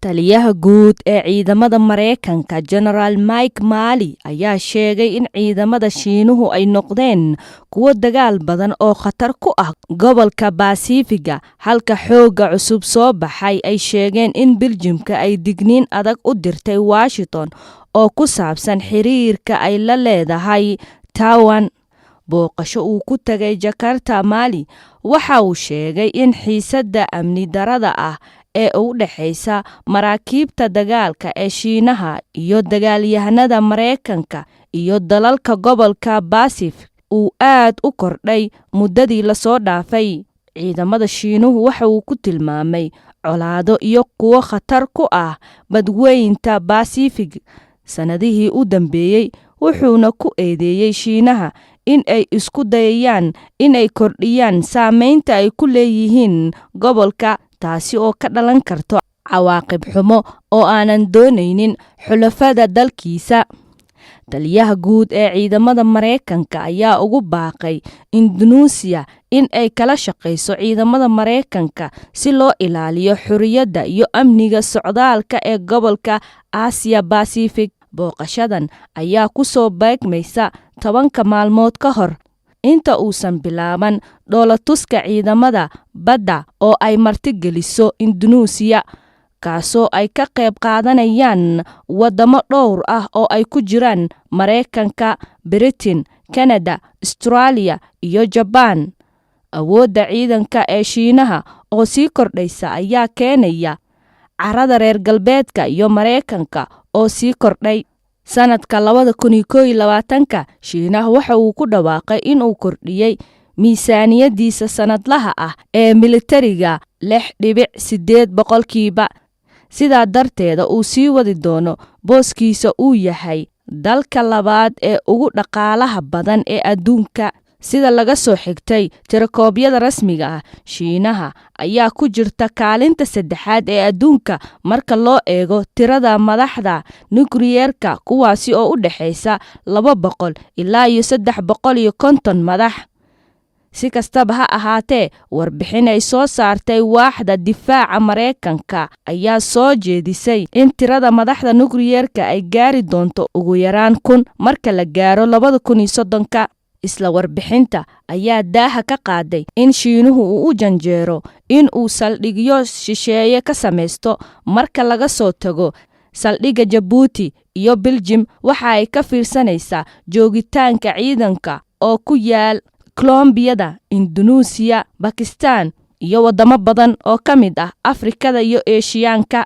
Taliyaha guud ee ciidamada Mareykanka General Mike Milley ayaa sheegay in ciidamada Shiinuhu ay noqdeen kuwo dagaal badan oo khatar ku ah gobolka Pacifiga, halka xooga cusub soo baxay ay sheegeen in Beljimka ay digniin adag u dirtay Washington oo ku saabsan xiriirka ay la leedahay Taiwan. Booqasho uu ku tagay Jakarta, Milley waxa uu sheegay in xiisadda amni darrada ah ee u dhaxaysa maraakiibta dagaalka ee Shiinaha iyo dagaalyahanada Mareykanka iyo dalalka gobolka Pacific uu aad u kordhay muddadii la soo dhaafay. Ciidamada Shiinuhu waxa uu ku tilmaamay colaado iyo kuwo khatar ku ah badweynta Pacific sanadihii u dambeeyay, wuxuuna ku eedeeyay Shiinaha in ay isku dayayaan in ay kordhiyaan saameynta ay ku leeyihiin gobolka, taasi oo ka dhalan karto cawaaqib xumo oo aanan doonaynin xulafada dalkiisa. Taliyaha guud ee ciidamada Mareykanka ayaa ugu baaqay Indonesia in ay kala shaqeyso ciidamada Mareykanka si loo ilaaliyo xorriyadda iyo amniga socdaalka ee gobolka Asia Pacific. Booqashadan ayaa ku soo beegmaysa 10 maalmood ka hor inta uusan bilaaban dhoolatuska ciidamada badda oo ay martigeliso Indonesia, kaasoo ay ka qayb qaadanayaan wadamo dhowr ah oo ay ku jiraan Mareykanka, Britain, Canada, Australia iyo Japan. Awoodda ciidanka ee Shiinaha oo sii kordhaysa ayaa keenaya carada reer galbeedka iyo Mareykanka oo sii kordhay. Sanadka 2021, Shiinaha waxa uu ku dhawaaqay in uu kordhiyay miisaaniyadiisa sanadlaha ah ee militariga 6.8%, sidaa darteeda uu sii wadi doono booskiisa uu yahay dalka labaad ee ugu dhaqaalaha badan ee adduunka. Sida laga soo xigtay tirakoobyada rasmiga ah, Shiinaha ayaa ku jirta kaalinta 3aad ee adduunka marka loo eego tirada madaxda nukliyeerka, kuwaasi oo u dhaxaysa 200 ilaa 350 madax. Si kastaba ha ahaatee, warbixin ay soo saartay waaxda difaaca Mareykanka ayaa soo jeedisay in tirada madaxda nukliyeerka ay gaari doonto ugu yaraan 1,000 marka la gaaro 2030. Isla warbixinta ayaa daaha ka qaaday in Shiinuhu uu u janjeero in uu saldhigyo shisheeye ka samaysto marka laga soo tago saldhigga Djibouti iyo Beljim. Waxa ay ka fiirsanaysaa joogitaanka ciidanka oo ku yaal Kolombiyada, Indonesia, Bakistaan iyo wadamo badan oo ka mid ah Afrikada iyo Eeshiyaanka.